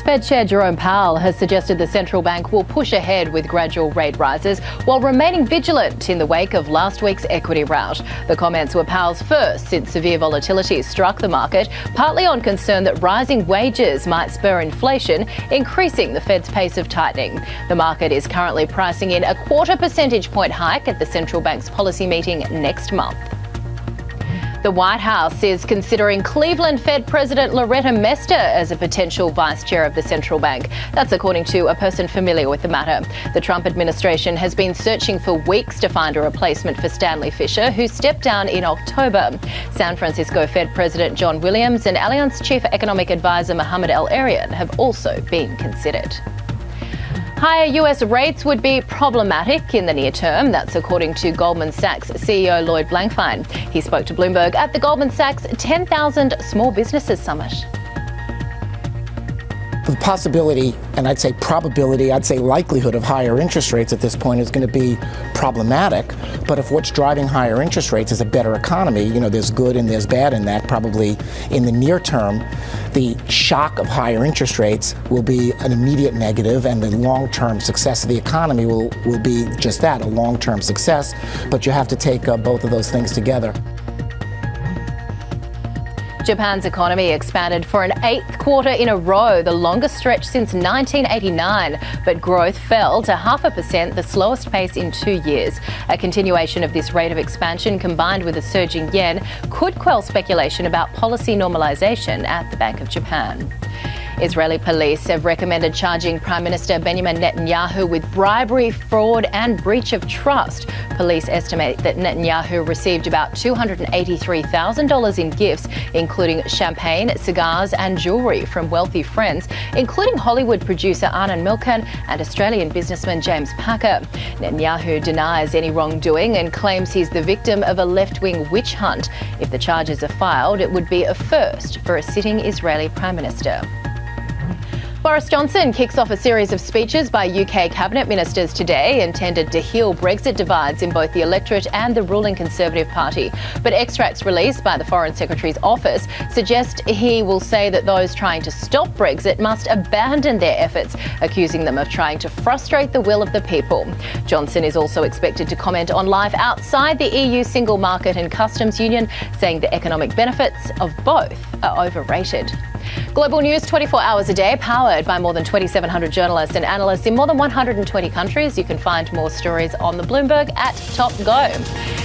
Fed Chair Jerome Powell has suggested the central bank will push ahead with gradual rate rises while remaining vigilant in the wake of last week's equity rout. The comments were Powell's first since severe volatility struck the market, partly on concern that rising wages might spur inflation, increasing the Fed's pace of tightening. The market is currently pricing in a 0.25 percentage point hike at the central bank's policy meeting next month. The White House is considering Cleveland Fed President Loretta Mester as a potential vice chair of the central bank. That's according to a person familiar with the matter. The Trump administration has been searching for weeks to find a replacement for Stanley Fischer, who stepped down in October. San Francisco Fed President John Williams and Allianz Chief Economic Advisor Mohamed El-Erian have also been considered. Higher US rates would be problematic in the near term. That's according to Goldman Sachs CEO Lloyd Blankfein. He spoke to Bloomberg at the Goldman Sachs 10,000 Small Businesses Summit. The possibility, and I'd say probability, I'd say likelihood of higher interest rates at this point is going to be problematic. But if what's driving higher interest rates is a better economy, there's good and there's bad in that. Probably in the near term, the shock of higher interest rates will be an immediate negative, and the long-term success of the economy will be just that, a long-term success. But you have to take both of those things together. Japan's economy expanded for an 8th quarter in a row, the longest stretch since 1989, but growth fell to 0.5%, the slowest pace in 2 years. A continuation of this rate of expansion, combined with a surging yen, could quell speculation about policy normalisation at the Bank of Japan. Israeli police have recommended charging Prime Minister Benjamin Netanyahu with bribery, fraud and breach of trust. Police estimate that Netanyahu received about $283,000 in gifts, including champagne, cigars and jewellery from wealthy friends, including Hollywood producer Arnon Milchan and Australian businessman James Packer. Netanyahu denies any wrongdoing and claims he's the victim of a left-wing witch hunt. If the charges are filed, it would be a first for a sitting Israeli Prime Minister. Boris Johnson kicks off a series of speeches by UK cabinet ministers today intended to heal Brexit divides in both the electorate and the ruling Conservative Party. But extracts released by the Foreign Secretary's office suggest he will say that those trying to stop Brexit must abandon their efforts, accusing them of trying to frustrate the will of the people. Johnson is also expected to comment on life outside the EU single market and customs union, saying the economic benefits of both are overrated. Global news 24 hours a day, powered by more than 2,700 journalists and analysts in more than 120 countries. You can find more stories on the Bloomberg at Top Go.